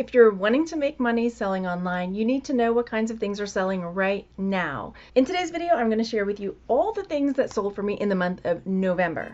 If you're wanting to make money selling online, you need to know what kinds of things are selling right now. In today's video, I'm going to share with you all the things that sold for me in the month of November.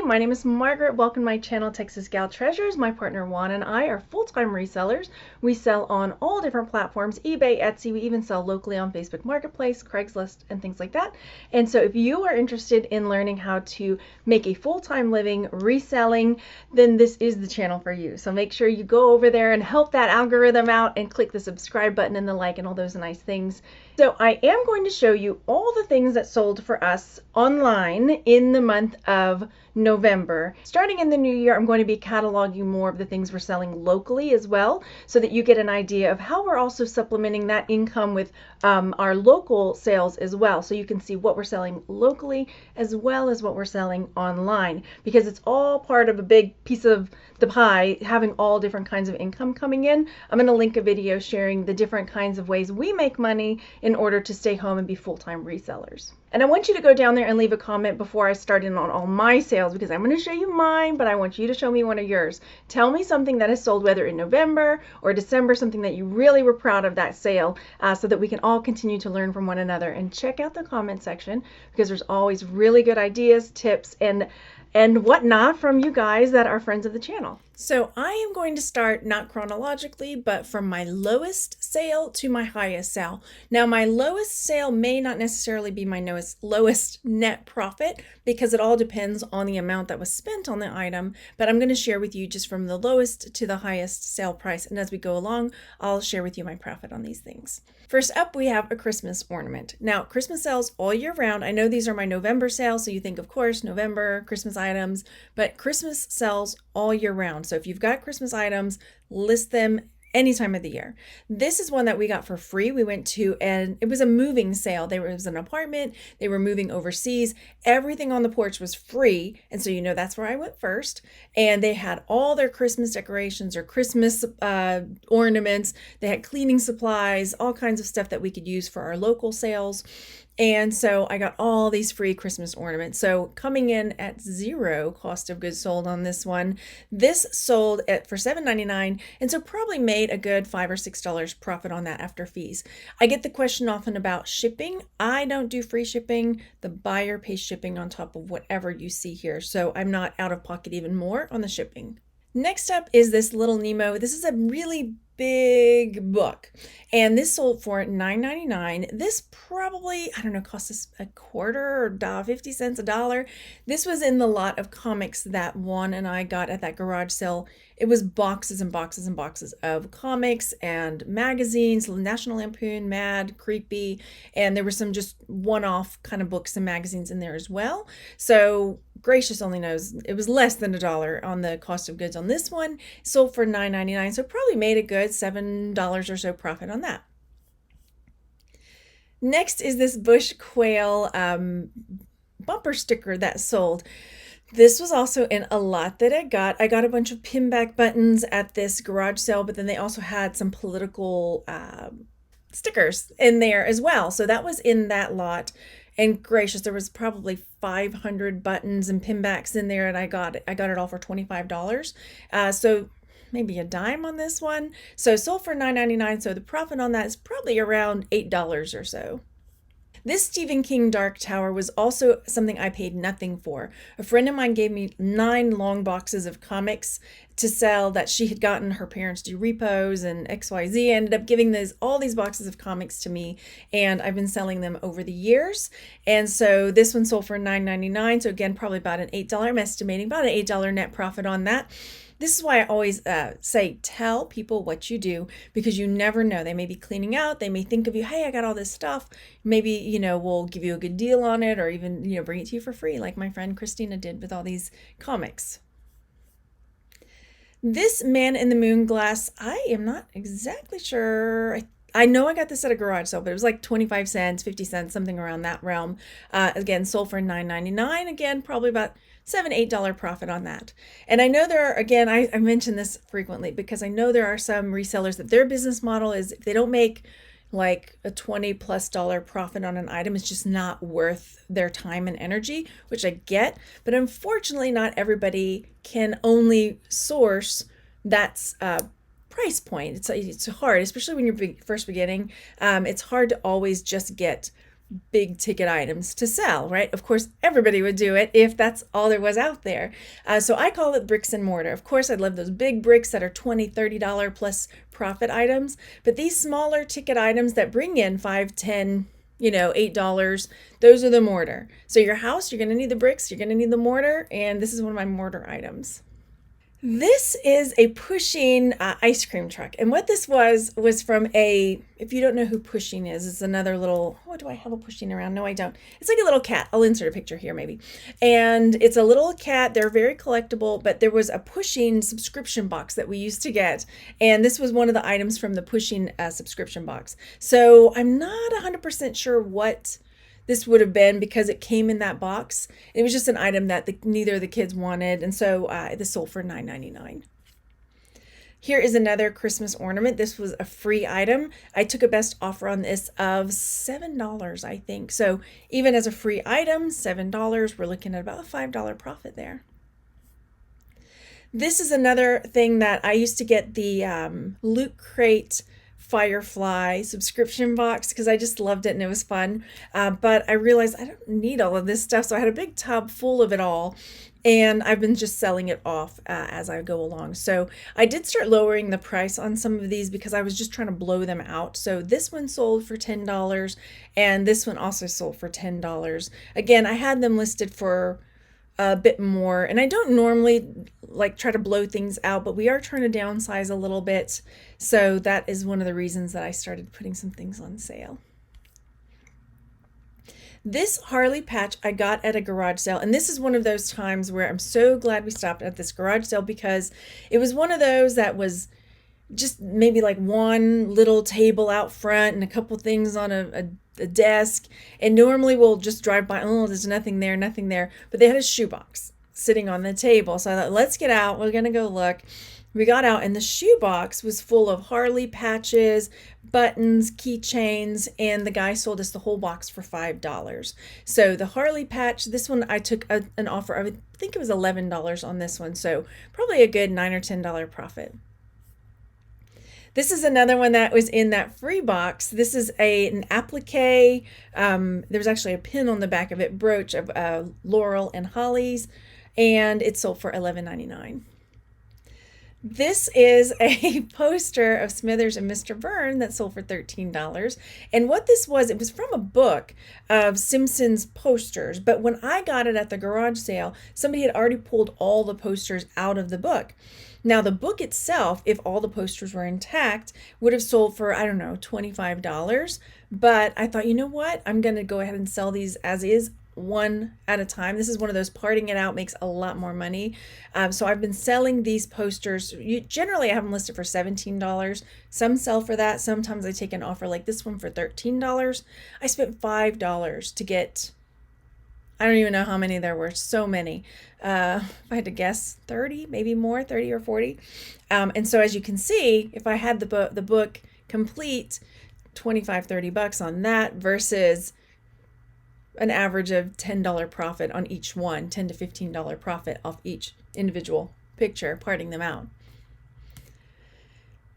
My name is Margaret. Welcome to my channel, Texas Gal Treasures. My partner Juan and I are full-time resellers. We sell on all different platforms, eBay, Etsy. We even sell locally on Facebook Marketplace, Craigslist, and things like that. And so if you are interested in learning how to make a full-time living reselling, then this is the channel for you. So make sure you go over there and help that algorithm out and click the subscribe button and the like and all those nice things. So I am going to show you all the things that sold for us online in the month of November. Starting in the new year, I'm going to be cataloging more of the things we're selling locally as well, so that you get an idea of how we're also supplementing that income with our local sales as well. So you can see what we're selling locally as well as what we're selling online, because it's all part of a big piece of the pie, having all different kinds of income coming in. I'm going to link a video sharing the different kinds of ways we make money in order to stay home and be full-time resellers. And I want you to go down there and leave a comment before I start in on all my sales, because I'm going to show you mine, but I want you to show me one of yours. Tell me something that has sold, whether in November or December, something that you really were proud of that sale, so that we can all continue to learn from one another. And check out the comment section, because there's always really good ideas, tips, and whatnot from you guys that are friends of the channel. So I am going to start not chronologically, but from my lowest sale to my highest sale. Now, my lowest sale may not necessarily be my lowest net profit, because it all depends on the amount that was spent on the item, but I'm going to share with you just from the lowest to the highest sale price. And as we go along, I'll share with you my profit on these things. First up, we have a Christmas ornament. Now, Christmas sells all year round. I know these are my November sales, so you think, of course, November, Christmas items, but Christmas sells all year round. So if you've got Christmas items, list them any time of the year. This is one that we got for free. We went to, and it was a moving sale. It was an apartment. They were moving overseas. Everything on the porch was free. And so, that's where I went first. And they had all their Christmas decorations or Christmas ornaments. They had cleaning supplies, all kinds of stuff that we could use for our local sales. And so I got all these free Christmas ornaments. So coming in at zero cost of goods sold on this one. This sold for $7.99, and so probably made a good $5 or $6 profit on that after fees. I get the question often about shipping. I don't do free shipping. The buyer pays shipping on top of whatever you see here. So I'm not out of pocket even more on the shipping. Next up is this Little Nemo. This is a really big book, and this sold for $9.99. This probably, I don't know, cost us a quarter or 50 cents, $1. This was in the lot of comics that Juan and I got at that garage sale. It was boxes and boxes and boxes of comics and magazines, National Lampoon, Mad, Creepy, and there were some just one-off kind of books and magazines in there as well. So gracious only knows it was less than $1 on the cost of goods on this one. Sold for $9.99, so probably made a good $7 or so profit on that. Next is this Bush Quail bumper sticker that sold. This was also in a lot that I got. I got a bunch of pinback buttons at this garage sale, but then they also had some political stickers in there as well. So that was in that lot. And gracious, there was probably 500 buttons and pinbacks in there, and I got it all for $25. So maybe a dime on this one. So sold for $9.99. So the profit on that is probably around $8 or so. This Stephen King Dark Tower was also something I paid nothing for. A friend of mine gave me 9 long boxes of comics to sell that she had gotten her parents do repos and XYZ. Ended up giving all these boxes of comics to me, and I've been selling them over the years. And so this one sold for $9.99. So again, probably about an $8. I'm estimating about an $8 net profit on that. This is why I always say, tell people what you do, because you never know. They may be cleaning out. They may think of you, hey, I got all this stuff. Maybe, we'll give you a good deal on it, or even, bring it to you for free, like my friend Christina did with all these comics. This Man in the Moon glass, I am not exactly sure. I know I got this at a garage sale, but it was like 25 cents, 50 cents, something around that realm. Again, sold for $9.99. Again, probably about $7, $8 profit on that. And I know there are, again, I mention this frequently because I know there are some resellers that their business model is if they don't make like a $20+ profit on an item is just not worth their time and energy, which I get. But unfortunately, not everybody can only source that price point. It's hard, especially when you're first beginning. It's hard to always just get big ticket items to sell, right? Of course, everybody would do it if that's all there was out there. So I call it bricks and mortar. Of course, I love those big bricks that are $20, $30 plus profit items, but these smaller ticket items that bring in $5, $10, $8, those are the mortar. So your house, you're going to need the bricks, you're going to need the mortar, and this is one of my mortar items. This is a Pusheen ice cream truck. And what this was from if you don't know who Pusheen is, it's another little, do I have a Pusheen around? No, I don't. It's like a little cat. I'll insert a picture here maybe. And it's a little cat. They're very collectible, but there was a Pusheen subscription box that we used to get. And this was one of the items from the Pusheen subscription box. So I'm not 100% sure what this would have been because it came in that box. It was just an item that neither of the kids wanted, and so this sold for $9.99. Here is another Christmas ornament. This was a free item. I took a best offer on this of $7, I think. So even as a free item, $7, we're looking at about a $5 profit there. This is another thing that I used to get the Loot Crate Firefly subscription box because I just loved it and it was fun. But I realized I don't need all of this stuff. So I had a big tub full of it all. And I've been just selling it off as I go along. So I did start lowering the price on some of these because I was just trying to blow them out. So this one sold for $10 and this one also sold for $10. Again, I had them listed for a bit more, and I don't normally like try to blow things out, but we are trying to downsize a little bit. So that is one of the reasons that I started putting some things on sale. This Harley patch I got at a garage sale, and this is one of those times where I'm so glad we stopped at this garage sale because it was one of those that was just maybe like one little table out front and a couple things on a desk, and normally we'll just drive by, oh, there's nothing there, but they had a shoebox sitting on the table. So I thought, let's get out, we're gonna go look. We got out and the shoebox was full of Harley patches, buttons, keychains, and the guy sold us the whole box for $5. So the Harley patch, this one I took an offer, I think it was $11 on this one, so probably a good $9 or $10 profit. This is another one that was in that free box. This is an applique. There's actually a pin on the back of it, brooch of Laurel and Hollies, and it sold for $11.99. This is a poster of Smithers and Mr. Byrne that sold for $13. And what this was, it was from a book of Simpsons posters. But when I got it at the garage sale, somebody had already pulled all the posters out of the book. Now, the book itself, if all the posters were intact, would have sold for, I don't know, $25. But I thought, you know what? I'm going to go ahead and sell these as is, one at a time. This is one of those parting it out makes a lot more money. So I've been selling these posters. Generally, I have them listed for $17. Some sell for that. Sometimes I take an offer like this one for $13. I spent $5 to get, I don't even know how many there were, so many. If I had to guess, 30, maybe more, 30 or 40. And so as you can see, if I had the book complete, $25-$30 on that versus an average of $10 profit on each one, $10 to $15 profit off each individual picture, parting them out.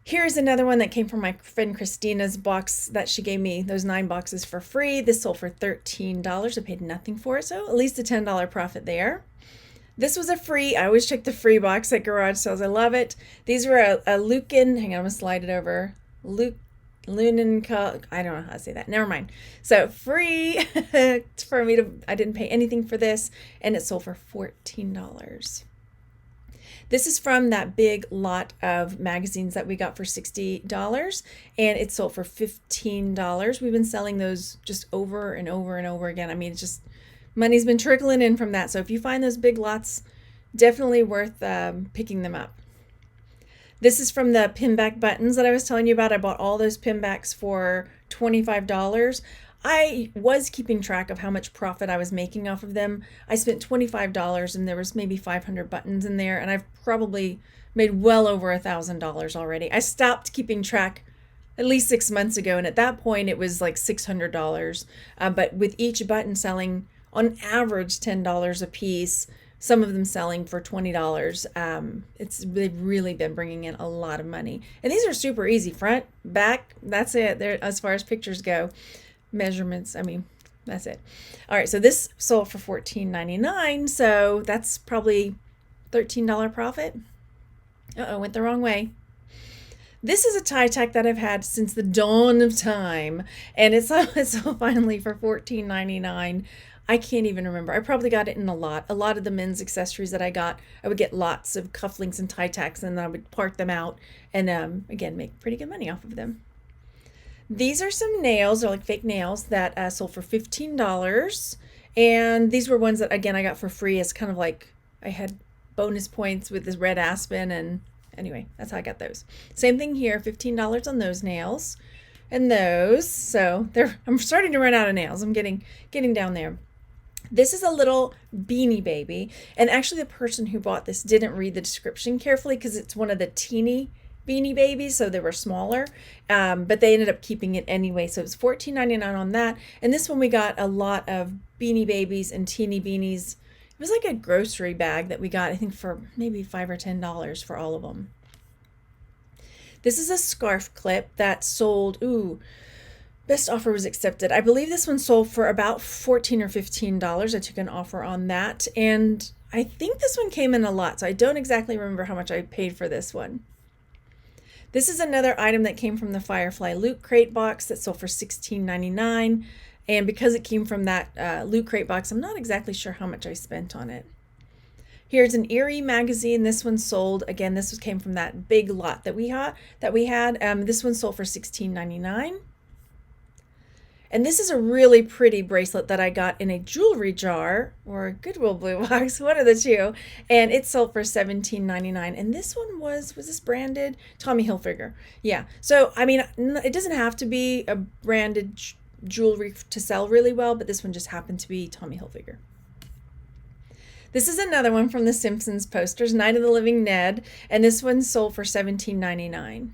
Here's another one that came from my friend Christina's box that she gave me, those 9 boxes for free. This sold for $13. I paid nothing for it, so at least a $10 profit there. This was a free, I always check the free box at garage sales. I love it. These were a Lucan, hang on, I'm going to slide it over. Lunan, I don't know how to say that. Never mind. So free for me to, I didn't pay anything for this, and it sold for $14. This is from that big lot of magazines that we got for $60, and it sold for $15. We've been selling those just over and over and over again. I mean, it's just, money's been trickling in from that. So if you find those big lots, definitely worth picking them up. This is from the pinback buttons that I was telling you about. I bought all those pinbacks for $25. I was keeping track of how much profit I was making off of them. I spent $25 and there was maybe 500 buttons in there, and I've probably made well over $1,000 already. I stopped keeping track at least 6 months ago. And at that point, it was like $600. But with each button selling on average $10 a piece, some of them selling for $20. They've really been bringing in a lot of money. And these are super easy. Front, back, that's it. There, as far as pictures go. Measurements, I mean, that's it. All right, so this sold for $14.99. So that's probably $13 profit. Uh-oh, went the wrong way. This is a tie tack that I've had since the dawn of time, and it's sold finally for $14.99. I can't even remember. I probably got it in a lot. A lot of the men's accessories that I got, I would get lots of cufflinks and tie tacks, and then I would part them out and, again, make pretty good money off of them. These are some nails. They're like fake nails that sold for $15. And these were ones that, again, I got for free as kind of like I had bonus points with this red aspen. And anyway, that's how I got those. Same thing here, $15 on those nails and those. So I'm starting to run out of nails. I'm getting down there. This is a little Beanie Baby, and actually the person who bought this didn't read the description carefully because it's one of the teeny Beanie Babies, so they were smaller, but they ended up keeping it anyway. So it was $14.99 on that, and this one we got a lot of Beanie Babies and teeny beanies. It was like a grocery bag that we got, I think, for maybe $5 or $10 for all of them. This is a scarf clip that sold, best offer was accepted. I believe this one sold for about $14 or $15. I took an offer on that, and I think this one came in a lot, so I don't exactly remember how much I paid for this one. This is another item that came from the Firefly Loot Crate box that sold for $16.99, and because it came from that Loot Crate box, I'm not exactly sure how much I spent on it. Here's an Eerie magazine. This one sold, again, this came from that big lot that we had. This one sold for $16.99. And this is a really pretty bracelet that I got in a jewelry jar or a Goodwill Blue Box, one of the two. And it sold for $17.99. And this one was this branded? Tommy Hilfiger. Yeah. So, I mean, it doesn't have to be a branded jewelry to sell really well, but this one just happened to be Tommy Hilfiger. This is another one from the Simpsons posters, Night of the Living Ned. And this one sold for $17.99.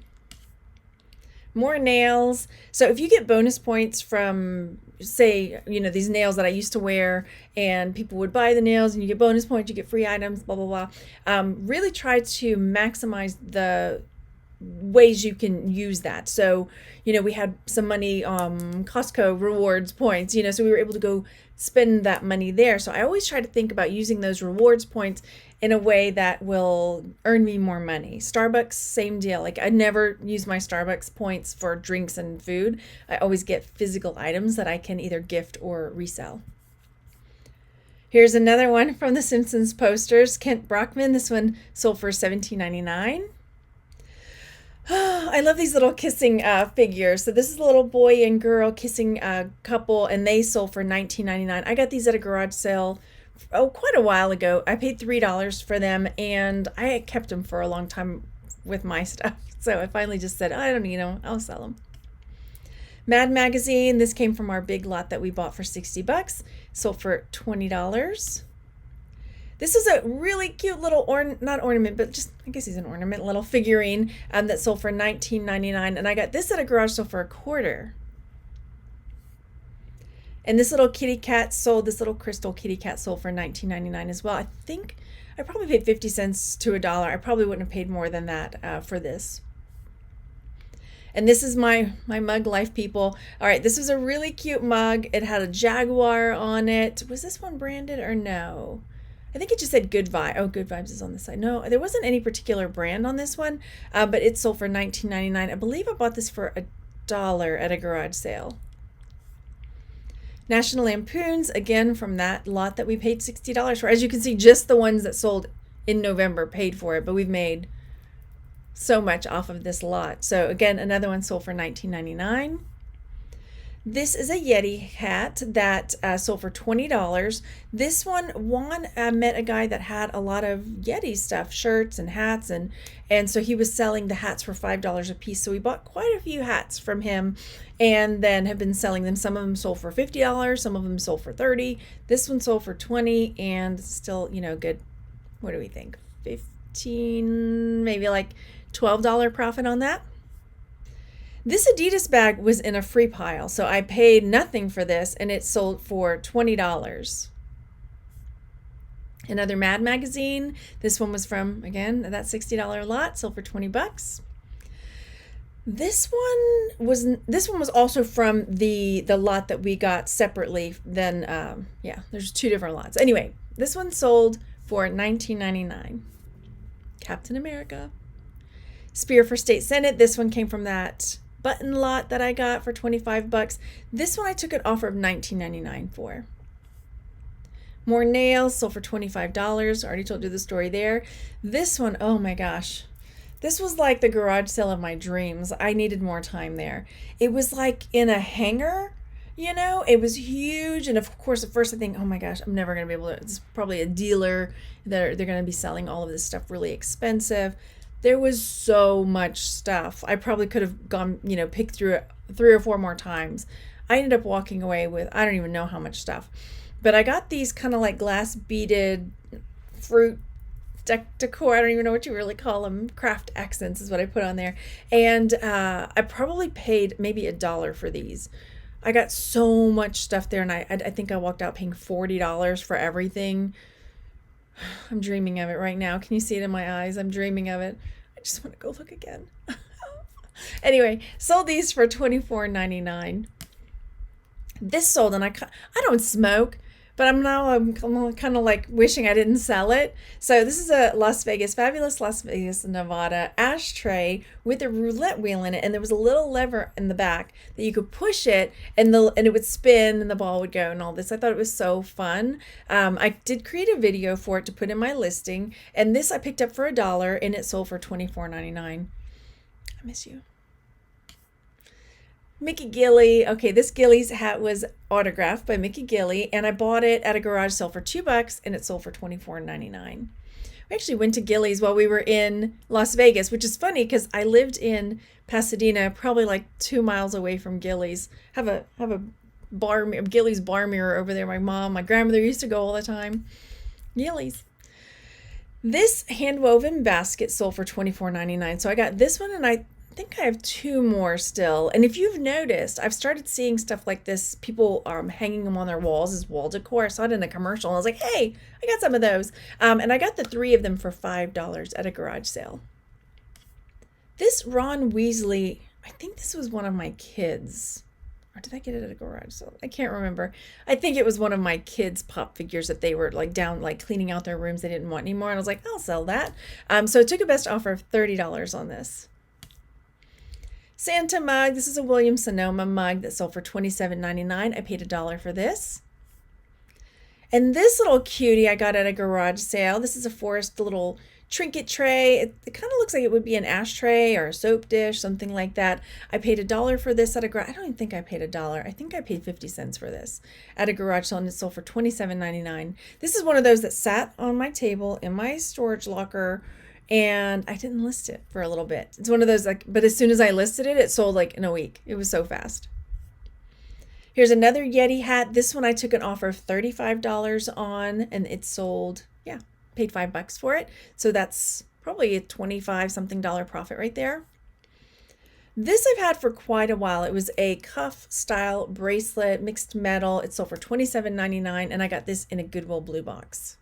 More nails. So if you get bonus points from, say, these nails that I used to wear, and people would buy the nails and you get bonus points, you get free items, blah, blah, blah. Really try to maximize the ways you can use that. So, we had some money, Costco rewards points, so we were able to go spend that money there. So I always try to think about using those rewards points in a way that will earn me more money. Starbucks, same deal. Like I never use my Starbucks points for drinks and food. I always get physical items that I can either gift or resell. Here's another one from the Simpsons posters, Kent Brockman. This one sold for $17.99. I love these little kissing figures. So this is a little boy and girl kissing couple, and they sold for $19.99. I got these at a garage sale quite a while ago. I paid $3 for them, and I kept them for a long time with my stuff. So I finally just said, I don't need them. I'll sell them. Mad Magazine. This came from our big lot that we bought for $60. Sold for $20. This is a really cute little not ornament, but just, I guess he's an ornament, little figurine that sold for $19.99. And I got this at a garage sale for $1. And this little kitty cat sold, this little crystal kitty cat sold for $19.99 as well. I think I probably paid 50 cents to $1. I probably wouldn't have paid more than that for this. And this is my mug life, people. All right, this was a really cute mug. It had a jaguar on it. Was this one branded or no? I think it just said Good Vibe. Oh, Good Vibes is on the side. No, there wasn't any particular brand on this one, but it sold for $19.99. I believe I bought this for $1 at a garage sale. National Lampoons, again, from that lot that we paid $60 for. As you can see, just the ones that sold in November paid for it, but we've made so much off of this lot. So again, another one sold for $19.99. This is a Yeti hat that sold for $20. This one, Juan met a guy that had a lot of Yeti stuff, shirts and hats, and so he was selling the hats for $5 a piece. So we bought quite a few hats from him and then have been selling them. Some of them sold for $50, some of them sold for $30. This one sold for $20 and still, good, what do we think? 15, maybe like $12 profit on that. This Adidas bag was in a free pile, so I paid nothing for this, and it sold for $20. Another Mad magazine. This one was from, again, that $60 lot, sold for 20 bucks. This one was also from the lot that we got separately. Then yeah, there's two different lots. Anyway, this one sold for $19.99. Captain America. Spear for State Senate. This one came from that button lot that I got for 25 bucks. This one I took an offer of $19.99 for. More nails, sold for $25. Already told you the story there. This one, oh my gosh. This was like the garage sale of my dreams. I needed more time there. It was like in a hangar, you know? It was huge. And of course, at first I think, oh my gosh, I'm never going to be able to. It's probably a dealer. They're going to be selling all of this stuff really expensive. There was so much stuff. I probably could have gone, you know, picked through it 3 or 4 more times. I ended up walking away with, I don't even know how much stuff. But I got these kind of like glass beaded fruit decor. I don't even know what you really call them. Craft accents is what I put on there. And I probably paid maybe $1 for these. I got so much stuff there, and I think I walked out paying $40 for everything. I'm dreaming of it right now. Can you see it in my eyes? I'm dreaming of it. I just want to go look again. Anyway, sold these for $24.99. This sold, and I don't smoke, but I'm kind of like wishing I didn't sell it. So this is a fabulous Las Vegas, Nevada ashtray with a roulette wheel in it, and there was a little lever in the back that you could push it, and it would spin, and the ball would go, and all this. I thought it was so fun. I did create a video for it to put in my listing, and this I picked up for $1, and it sold for $24.99. I miss you. Mickey Gilley. Okay, this Gilley's hat was autographed by Mickey Gilley, and I bought it at a garage sale for $2, and it sold for $24.99. We actually went to Gilley's while we were in Las Vegas, which is funny because I lived in Pasadena, probably like 2 miles away from Gilley's. Have a Gilley's bar mirror over there. My grandmother used to go all the time. Gilley's. This hand-woven basket sold for $24.99. So I got this one, and I think I have 2 more still. And if you've noticed, I've started seeing stuff like this. People are hanging them on their walls as wall decor. I saw it in a commercial, and I was like, hey, I got some of those. And I got the 3 of them for $5 at a garage sale. This Ron Weasley, I think this was one of my kids. Or did I get it at a garage sale? I can't remember. I think it was one of my kids' pop figures that they were like down, like cleaning out their rooms they didn't want anymore. And I was like, I'll sell that. So I took a best offer of $30 on this. Santa mug. This is a Williams Sonoma mug that sold for $27.99. I paid $1 for this. And this little cutie I got at a garage sale. This is a Forest little trinket tray. It kind of looks like it would be an ashtray or a soap dish, something like that. I paid $1 for this at a garage. I don't even think I paid $1. I think I paid 50 cents for this at a garage sale, and it sold for $27.99. This is one of those that sat on my table in my storage locker, and I didn't list it for a little bit. It's one of those, like, but as soon as I listed it, it sold like in a week. It was so fast. Here's another Yeti hat. This one I took an offer of $35 on, and it sold, yeah, paid $5 for it. So that's probably a 25 something dollar profit right there. This I've had for quite a while. It was a cuff style bracelet, mixed metal. It sold for $27.99, and I got this in a Goodwill blue box.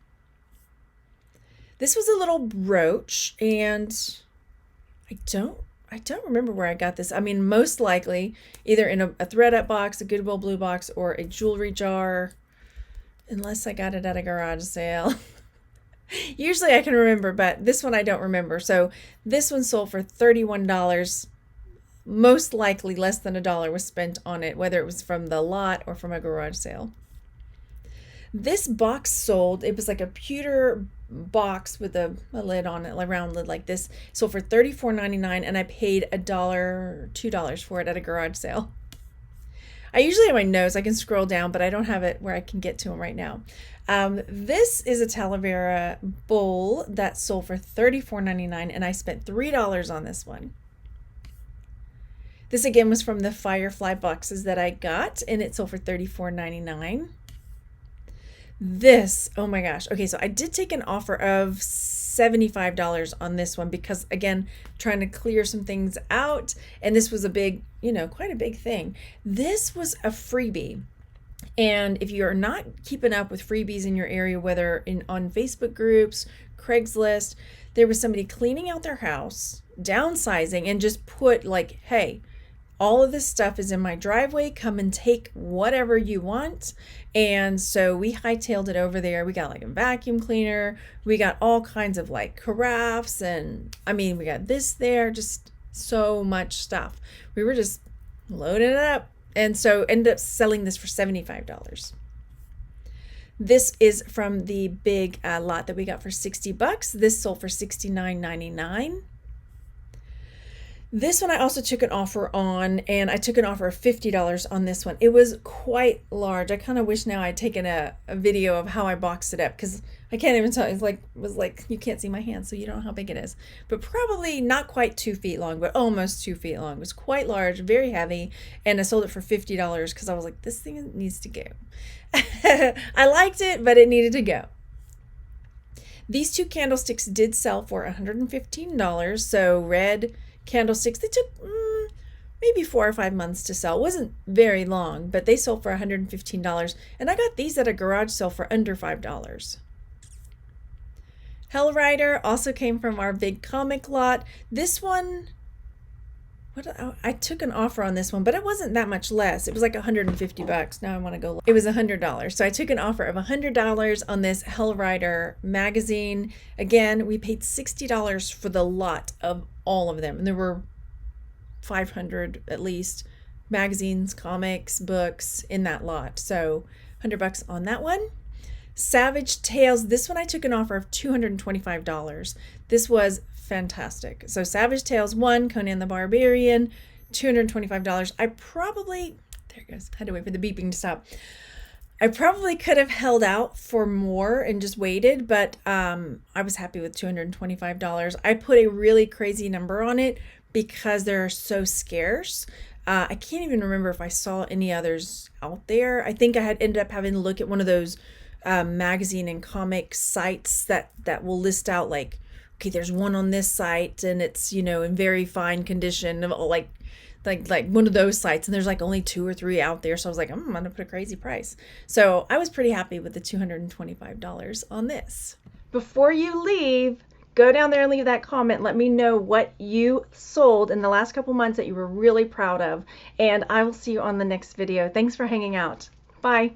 This was a little brooch, and I don't remember where I got this. I mean, most likely either in a ThredUp box, a Goodwill blue box, or a jewelry jar, unless I got it at a garage sale. Usually I can remember, but this one I don't remember. So this one sold for $31. Most likely less than $1 was spent on it, whether it was from the lot or from a garage sale. This box sold, it was like a pewter box with a lid on it, a round lid like this. Sold for $34.99, and I paid $2 for it at a garage sale. I usually have my notes. I can scroll down, but I don't have it where I can get to them right now. This is a Talavera bowl that sold for $34.99, and I spent $3 on this one. This again was from the Firefly boxes that I got, and it sold for $34.99. This, oh my gosh. Okay, so I did take an offer of $75 on this one because, again, trying to clear some things out. And this was a big, quite a big thing. This was a freebie. And if you're not keeping up with freebies in your area, whether on Facebook groups, Craigslist, there was somebody cleaning out their house, downsizing, and just put like, hey, all of this stuff is in my driveway. Come and take whatever you want. And so we hightailed it over there. We got like a vacuum cleaner. We got all kinds of like carafes. And we got this there, just so much stuff. We were just loading it up. And so ended up selling this for $75. This is from the big lot that we got for $60. This sold for $69.99. This one I also took an offer on, and I took an offer of $50 on this one. It was quite large. I kind of wish now I'd taken a video of how I boxed it up, because I can't even tell. It was like you can't see my hand, so you don't know how big it is. But probably not quite 2 feet long, but almost 2 feet long. It was quite large, very heavy, and I sold it for $50 because I was like, this thing needs to go. I liked it, but it needed to go. These 2 candlesticks did sell for $115. So red candlesticks, they took maybe 4 or 5 months to sell. It wasn't very long, but they sold for $115. And I got these at a garage sale for under $5. Hell Rider also came from our big comic lot. This one, I took an offer on this one, but it wasn't that much less. It was like $150. Now I want to go. It was $100. So I took an offer of $100 on this Hell Rider magazine. Again, we paid $60 for the lot of all of them. And there were 500 at least magazines, comics, books in that lot. So $100 on that one. Savage Tales. This one I took an offer of $225. This was fantastic. So Savage Tales 1, Conan the Barbarian, $225. I probably, there it goes, had to wait for the beeping to stop. I probably could have held out for more and just waited, but I was happy with $225. I put a really crazy number on it because they're so scarce. I can't even remember if I saw any others out there. I think I had ended up having to look at one of those magazine and comic sites that will list out like, okay, there's one on this site and it's, in very fine condition, like one of those sites, and there's like only 2 or 3 out there. So I was like, I'm gonna put a crazy price. So I was pretty happy with the $225 on this. Before you leave, go down there and leave that comment. Let me know what you sold in the last couple months that you were really proud of, and I will see you on the next video. Thanks for hanging out. Bye.